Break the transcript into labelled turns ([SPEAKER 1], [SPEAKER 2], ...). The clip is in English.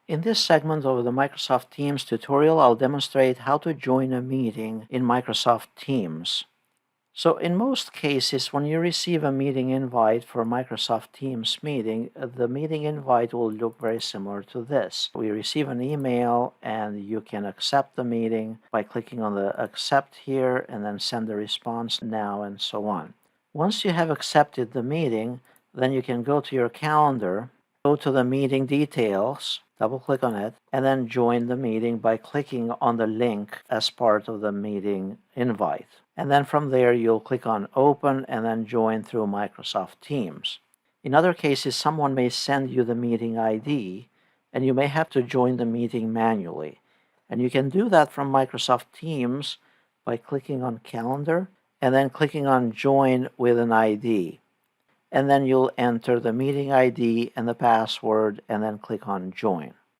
[SPEAKER 1] In this segment of the Microsoft Teams tutorial, I'll demonstrate how to join a meeting in Microsoft Teams. So in most cases, when you receive a meeting invite for a Microsoft Teams meeting, the meeting invite will look very similar to this. We receive an email and you can accept the meeting by clicking on the accept here and then send the response now and so on. Once you have accepted the meeting, then you can go to your calendar, go to the meeting details, double click on it, and then join the meeting by clicking on the link as part of the meeting invite. And then from there, you'll click on Open and then join through Microsoft Teams. In other cases, someone may send you the meeting ID, and you may have to join the meeting manually. And you can do that from Microsoft Teams by clicking on Calendar and then clicking on Join with an ID. And then you'll enter the meeting ID and the password and then click on Join.